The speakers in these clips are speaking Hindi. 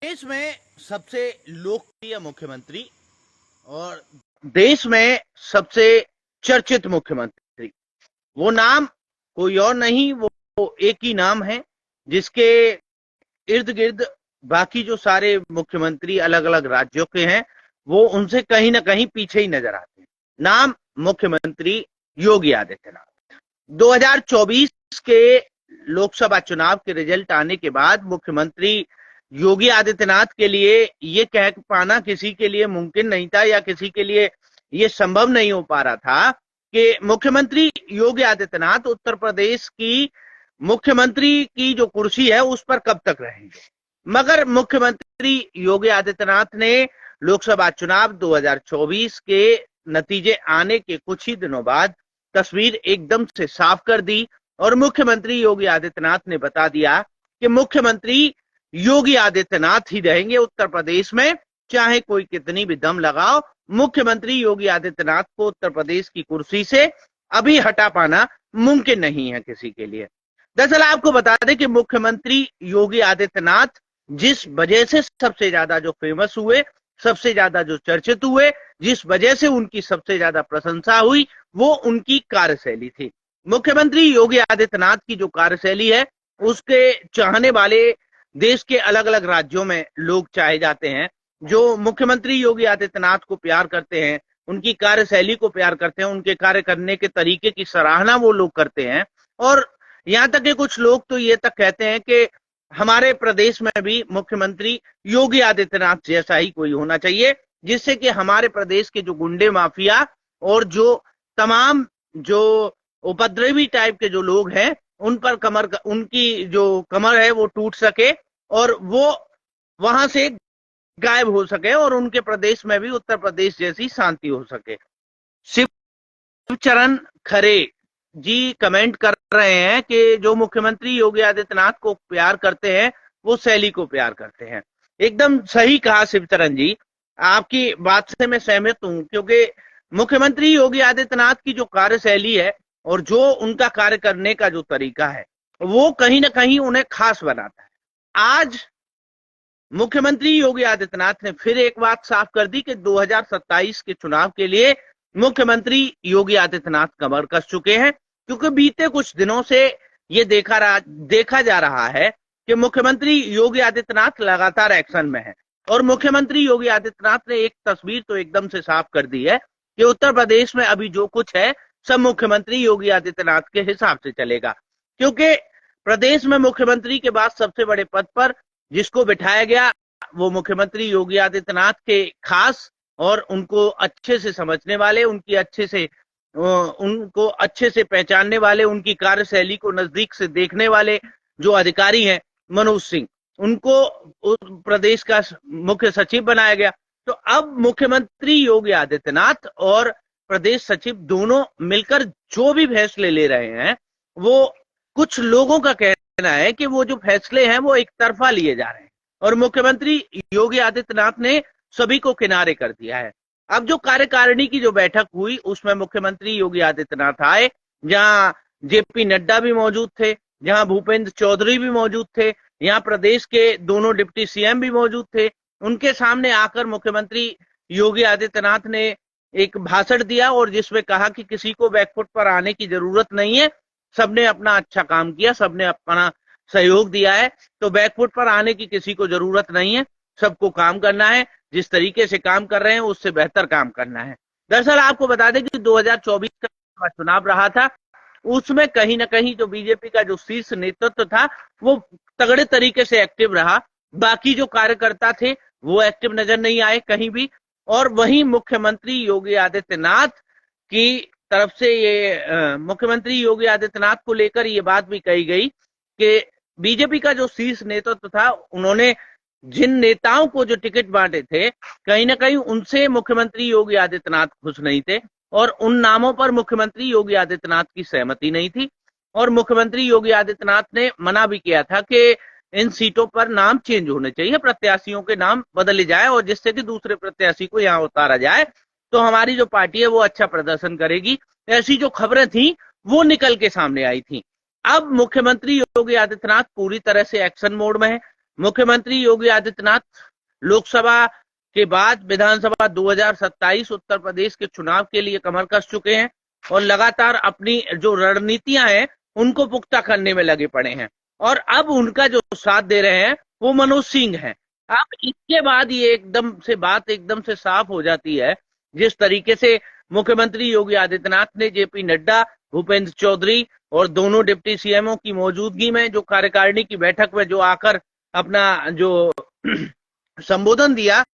देश में सबसे लोकप्रिय मुख्यमंत्री और देश में सबसे चर्चित मुख्यमंत्री, वो नाम कोई और नहीं, वो एक ही नाम है जिसके इर्द गिर्द बाकी जो सारे मुख्यमंत्री अलग अलग राज्यों के हैं वो उनसे कहीं ना कहीं पीछे ही नजर आते हैं। नाम मुख्यमंत्री योगी आदित्यनाथ। 2024 के लोकसभा चुनाव के रिजल्ट आने के बाद मुख्यमंत्री योगी आदित्यनाथ के लिए ये कह पाना किसी के लिए मुमकिन नहीं था या किसी के लिए ये संभव नहीं हो पा रहा था कि मुख्यमंत्री योगी आदित्यनाथ उत्तर प्रदेश की मुख्यमंत्री की जो कुर्सी है उस पर कब तक रहेंगे। मगर मुख्यमंत्री योगी आदित्यनाथ ने लोकसभा चुनाव 2024 के नतीजे आने के कुछ ही दिनों बाद तस्वीर एकदम से साफ कर दी और मुख्यमंत्री योगी आदित्यनाथ ने बता दिया कि मुख्यमंत्री योगी आदित्यनाथ ही रहेंगे उत्तर प्रदेश में, चाहे कोई कितनी भी दम लगाओ। मुख्यमंत्री योगी आदित्यनाथ को उत्तर प्रदेश की कुर्सी से अभी हटा पाना मुमकिन नहीं है किसी के लिए। दरअसल आपको बता दें कि मुख्यमंत्री योगी आदित्यनाथ जिस वजह से सबसे ज्यादा जो फेमस हुए, सबसे ज्यादा जो चर्चित हुए, जिस वजह से उनकी सबसे ज्यादा प्रशंसा हुई, वो उनकी कार्यशैली थी। मुख्यमंत्री योगी आदित्यनाथ की जो कार्यशैली है उसके चाहने वाले देश के अलग अलग राज्यों में लोग चाहे जाते हैं। जो मुख्यमंत्री योगी आदित्यनाथ को प्यार करते हैं, उनकी कार्यशैली को प्यार करते हैं, उनके कार्य करने के तरीके की सराहना वो लोग करते हैं। और यहाँ तक कि कुछ लोग तो ये तक कहते हैं कि हमारे प्रदेश में भी मुख्यमंत्री योगी आदित्यनाथ जैसा ही कोई होना चाहिए, जिससे कि हमारे प्रदेश के जो गुंडे माफिया और जो तमाम जो उपद्रवी टाइप के जो लोग हैं उन पर उनकी जो कमर है वो टूट सके और वो वहां से गायब हो सके और उनके प्रदेश में भी उत्तर प्रदेश जैसी शांति हो सके। शिवचरण खरे जी कमेंट कर रहे हैं कि जो मुख्यमंत्री योगी आदित्यनाथ को प्यार करते हैं वो शैली को प्यार करते हैं। एकदम सही कहा शिवचरण जी, आपकी बात से मैं सहमत हूं, क्योंकि मुख्यमंत्री योगी आदित्यनाथ की जो कार्यशैली है और जो उनका कार्य करने का जो तरीका है वो कहीं ना कहीं उन्हें खास बनाता है। आज मुख्यमंत्री योगी आदित्यनाथ ने फिर एक बात साफ कर दी कि 2027 के चुनाव के लिए मुख्यमंत्री योगी आदित्यनाथ कमर कस चुके हैं, क्योंकि बीते कुछ दिनों से ये देखा जा रहा है कि मुख्यमंत्री योगी आदित्यनाथ लगातार एक्शन में है और मुख्यमंत्री योगी आदित्यनाथ ने एक तस्वीर तो एकदम से साफ कर दी है कि उत्तर प्रदेश में अभी जो कुछ है सब मुख्यमंत्री योगी आदित्यनाथ के हिसाब से चलेगा। क्योंकि प्रदेश में मुख्यमंत्री के बाद सबसे बड़े पद पर जिसको बिठाया गया वो मुख्यमंत्री योगी आदित्यनाथ के खास और उनको अच्छे से समझने वाले, उनको अच्छे से पहचानने वाले, उनकी कार्यशैली को नजदीक से देखने वाले जो अधिकारी हैं मनोज सिंह, उनको प्रदेश का मुख्य सचिव बनाया गया। तो अब मुख्यमंत्री योगी आदित्यनाथ और प्रदेश सचिव दोनों मिलकर जो भी फैसले ले रहे हैं वो कुछ लोगों का कहना है कि वो जो फैसले हैं वो एक तरफा लिए जा रहे हैं और मुख्यमंत्री योगी आदित्यनाथ ने सभी को किनारे कर दिया है। अब जो कार्यकारिणी की जो बैठक हुई उसमें मुख्यमंत्री योगी आदित्यनाथ आए, जहां जेपी नड्डा भी मौजूद थे, जहां भूपेंद्र चौधरी भी मौजूद थे, यहाँ प्रदेश के दोनों डिप्टी सीएम भी मौजूद थे। उनके सामने आकर मुख्यमंत्री योगी आदित्यनाथ ने एक भाषण दिया और जिसमें कहा कि किसी को बैकफुट पर आने की जरूरत नहीं है, सबने अपना अच्छा काम किया, सबने अपना सहयोग दिया है, तो बैकफुट पर आने की किसी को जरूरत नहीं है, सबको काम करना है, जिस तरीके से काम कर रहे हैं उससे बेहतर काम करना है। दरअसल आपको बता दें कि 2024 का चुनाव रहा था, उसमें कहीं ना कहीं जो बीजेपी का जो शीर्ष नेतृत्व था वो तगड़े तरीके से एक्टिव रहा, बाकी जो कार्यकर्ता थे वो एक्टिव नजर नहीं आए कहीं भी। और वहीं मुख्यमंत्री योगी आदित्यनाथ की तरफ से ये मुख्यमंत्री योगी आदित्यनाथ को लेकर ये बात भी कही गई कि बीजेपी का जो शीर्ष नेतृत्व था उन्होंने जिन नेताओं को जो टिकट बांटे थे कहीं ना कहीं उनसे मुख्यमंत्री योगी आदित्यनाथ खुश नहीं थे और उन नामों पर मुख्यमंत्री योगी आदित्यनाथ की सहमति नहीं थी और मुख्यमंत्री योगी आदित्यनाथ ने मना भी किया था कि इन सीटों पर नाम चेंज होने चाहिए, प्रत्याशियों के नाम बदले जाए और जिससे कि दूसरे प्रत्याशी को यहाँ उतारा जाए तो हमारी जो पार्टी है वो अच्छा प्रदर्शन करेगी। ऐसी जो खबरें थी वो निकल के सामने आई थी। अब मुख्यमंत्री योगी आदित्यनाथ पूरी तरह से एक्शन मोड में है। मुख्यमंत्री योगी आदित्यनाथ लोकसभा के बाद विधानसभा 2027 उत्तर प्रदेश के चुनाव के लिए कमर कस चुके हैं और लगातार अपनी जो रणनीतियां हैं उनको पुख्ता करने में लगे पड़े हैं। और अब उनका जो साथ दे रहे हैं वो मनोज सिंह हैं। अब इसके बाद ये बात एकदम से साफ हो जाती है, जिस तरीके से मुख्यमंत्री योगी आदित्यनाथ ने जेपी नड्डा, भूपेंद्र चौधरी और दोनों डिप्टी सीएमओ की मौजूदगी में जो कार्यकारिणी की बैठक में जो आकर अपना जो संबोधन दिया,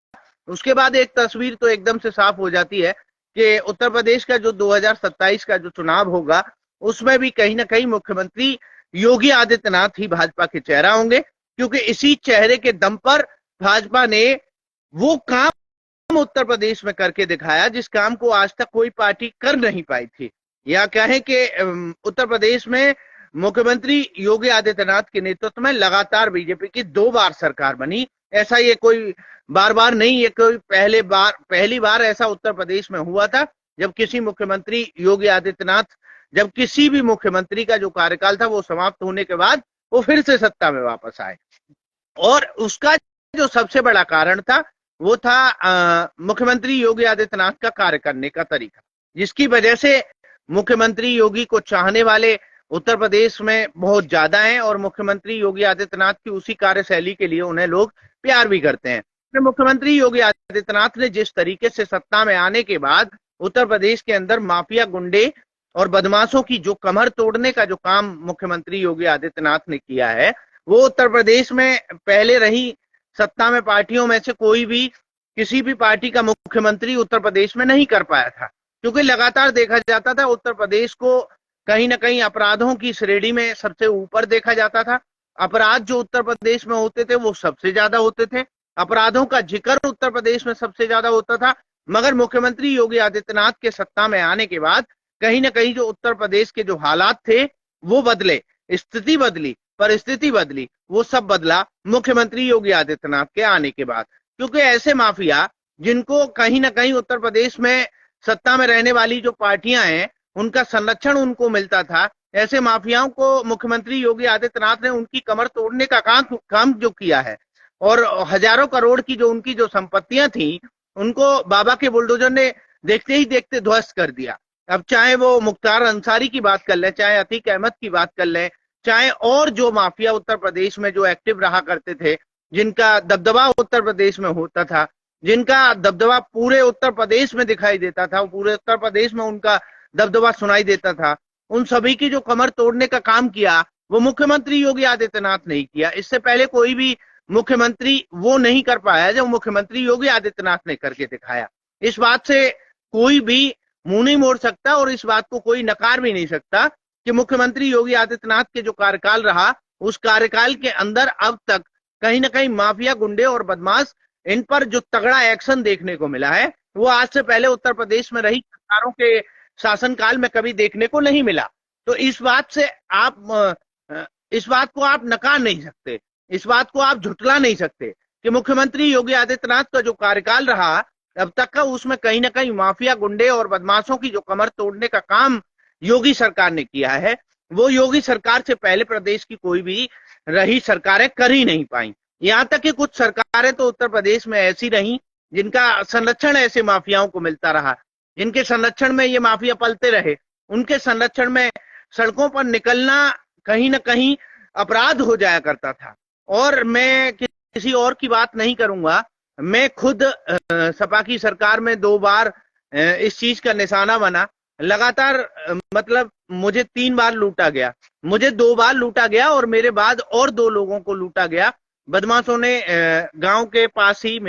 उसके बाद एक तस्वीर तो एकदम से साफ हो जाती है कि उत्तर प्रदेश का जो 2027 का जो चुनाव होगा उसमें भी कहीं ना कहीं मुख्यमंत्री योगी आदित्यनाथ ही भाजपा के चेहरा होंगे, क्योंकि इसी चेहरे के दम पर भाजपा ने वो काम उत्तर प्रदेश में करके दिखाया जिस काम को आज तक कोई पार्टी कर नहीं पाई थी। या कहें कि उत्तर प्रदेश में मुख्यमंत्री योगी आदित्यनाथ के नेतृत्व में लगातार बीजेपी की 2 बार सरकार बनी। ऐसा ये कोई बार बार नहीं, ये कोई पहली बार ऐसा उत्तर प्रदेश में हुआ था जब किसी भी मुख्यमंत्री का जो कार्यकाल था वो समाप्त होने के बाद वो फिर से सत्ता में वापस आए। और उसका जो सबसे बड़ा कारण था वो था मुख्यमंत्री योगी आदित्यनाथ का कार्य करने का तरीका, जिसकी वजह से मुख्यमंत्री योगी को चाहने वाले उत्तर प्रदेश में बहुत ज्यादा हैं और मुख्यमंत्री योगी आदित्यनाथ की उसी कार्यशैली के लिए उन्हें लोग प्यार भी करते हैं। मुख्यमंत्री योगी आदित्यनाथ ने जिस तरीके से सत्ता में आने के बाद उत्तर प्रदेश के अंदर माफिया, गुंडे और बदमाशों की जो कमर तोड़ने का जो काम मुख्यमंत्री योगी आदित्यनाथ ने किया है, वो उत्तर प्रदेश में पहले रही सत्ता में पार्टियों में से कोई भी किसी भी पार्टी का मुख्यमंत्री उत्तर प्रदेश में नहीं कर पाया था, क्योंकि लगातार देखा जाता था उत्तर प्रदेश को कहीं ना कहीं अपराधों की श्रेणी में सबसे ऊपर देखा जाता था। अपराध जो उत्तर प्रदेश में होते थे वो सबसे ज्यादा होते थे, अपराधों का जिक्र उत्तर प्रदेश में सबसे ज्यादा होता था। मगर मुख्यमंत्री योगी आदित्यनाथ के सत्ता में आने के बाद कहीं ना कहीं जो उत्तर प्रदेश के जो हालात थे वो बदले, स्थिति बदली, परिस्थिति बदली, वो सब बदला मुख्यमंत्री योगी आदित्यनाथ के आने के बाद। क्योंकि ऐसे माफिया जिनको कहीं ना कहीं उत्तर प्रदेश में सत्ता में रहने वाली जो पार्टियां हैं उनका संरक्षण उनको मिलता था, ऐसे माफियाओं को मुख्यमंत्री योगी आदित्यनाथ ने उनकी कमर तोड़ने का काम जो किया है और हजारों करोड़ की जो उनकी जो संपत्तियां थी उनको बाबा के बुलडोजर ने देखते ही देखते ध्वस्त कर दिया। अब चाहे वो मुख्तार अंसारी की बात कर ले, चाहे अतीक अहमद की बात कर ले, चाहे और जो माफिया उत्तर प्रदेश में जो एक्टिव रहा करते थे, जिनका दबदबा उत्तर प्रदेश में होता था, जिनका दबदबा पूरे उत्तर प्रदेश में दिखाई देता था, पूरे उत्तर प्रदेश में उनका दबदबा सुनाई देता था, उन सभी की जो कमर तोड़ने का काम किया वो मुख्यमंत्री योगी आदित्यनाथ ने किया। इससे पहले कोई भी मुख्यमंत्री वो नहीं कर पाया जो मुख्यमंत्री योगी आदित्यनाथ ने करके दिखाया। इस बात से कोई भी मुंह नहीं मोड़ सकता और इस बात को कोई नकार भी नहीं सकता कि मुख्यमंत्री योगी आदित्यनाथ के जो कार्यकाल रहा उस कार्यकाल के अंदर अब तक कहीं ना कहीं माफिया, गुंडे और बदमाश, इन पर जो तगड़ा एक्शन देखने को मिला है वो आज से पहले उत्तर प्रदेश में रही सरकारों के शासनकाल में कभी देखने को नहीं मिला। तो इस बात को आप नकार नहीं सकते, इस बात को आप झुटला नहीं सकते कि मुख्यमंत्री योगी आदित्यनाथ का जो कार्यकाल रहा अब तक का उसमें कहीं ना कहीं माफिया, गुंडे और बदमाशों की जो कमर तोड़ने का काम योगी सरकार ने किया है वो योगी सरकार से पहले प्रदेश की कोई भी रही सरकारें कर ही नहीं पाई। यहाँ तक कि कुछ सरकारें तो उत्तर प्रदेश में ऐसी रही जिनका संरक्षण ऐसे माफियाओं को मिलता रहा, जिनके संरक्षण में ये माफिया पलते रहे, उनके संरक्षण में सड़कों पर निकलना कहीं ना कहीं अपराध हो जाया करता था। और मैं किसी और की बात नहीं करूंगा, मैं खुद सपा की सरकार में 2 बार इस चीज का निशाना बना। लगातार मतलब मुझे 3 बार लूटा गया, मुझे 2 बार लूटा गया और मेरे बाद और 2 लोगों को लूटा गया। बदमाशों ने गांव के पास ही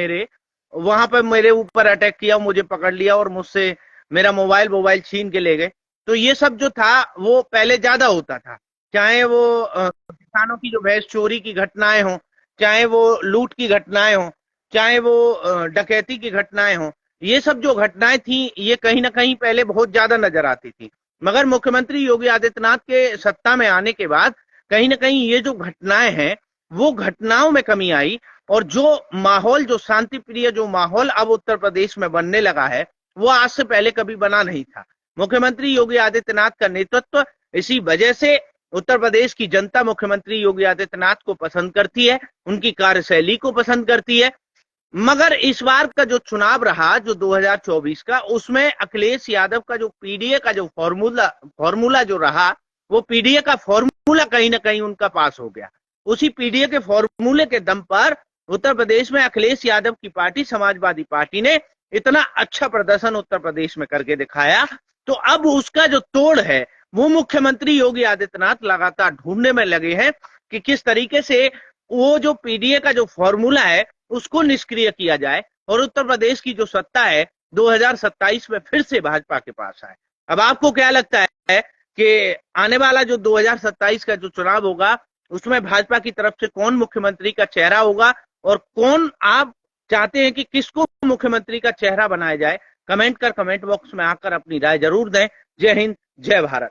वहां पर मेरे ऊपर अटैक किया, मुझे पकड़ लिया और मुझसे मेरा मोबाइल छीन के ले गए। तो ये सब जो था वो पहले ज्यादा होता था, चाहे वो किसानों की जो भैंस चोरी की घटनाएं हों, चाहे वो लूट की घटनाएं हों, चाहे वो डकैती की घटनाएं हों, ये सब जो घटनाएं थी ये कहीं ना कहीं पहले बहुत ज्यादा नजर आती थी। मगर मुख्यमंत्री योगी आदित्यनाथ के सत्ता में आने के बाद कहीं ना कहीं ये जो घटनाएं हैं वो घटनाओं में कमी आई और जो माहौल, जो शांति प्रिय जो माहौल अब उत्तर प्रदेश में बनने लगा है वो आज से पहले कभी बना नहीं था। मुख्यमंत्री योगी आदित्यनाथ का नेतृत्व इसी वजह से उत्तर प्रदेश की जनता मुख्यमंत्री योगी आदित्यनाथ को पसंद करती है, उनकी कार्यशैली को पसंद करती है। मगर इस बार का जो चुनाव रहा, जो 2024 का, उसमें अखिलेश यादव का जो पीडीए का जो फॉर्मूला जो रहा, वो पीडीए का फॉर्मूला कहीं ना कहीं उनका पास हो गया। उसी पीडीए के फॉर्मूले के दम पर उत्तर प्रदेश में अखिलेश यादव की पार्टी समाजवादी पार्टी ने इतना अच्छा प्रदर्शन उत्तर प्रदेश में करके दिखाया। तो अब उसका जो तोड़ है वो मुख्यमंत्री योगी आदित्यनाथ लगातार ढूंढने में लगे हैं कि किस तरीके से वो जो पीडीए का जो फॉर्मूला है उसको निष्क्रिय किया जाए और उत्तर प्रदेश की जो सत्ता है 2027 में फिर से भाजपा के पास आए। अब आपको क्या लगता है कि आने वाला जो 2027 का जो चुनाव होगा उसमें भाजपा की तरफ से कौन मुख्यमंत्री का चेहरा होगा और कौन आप चाहते हैं कि किसको मुख्यमंत्री का चेहरा बनाया जाए? कमेंट बॉक्स में आकर अपनी राय जरूर दें। जय हिंद, जय भारत।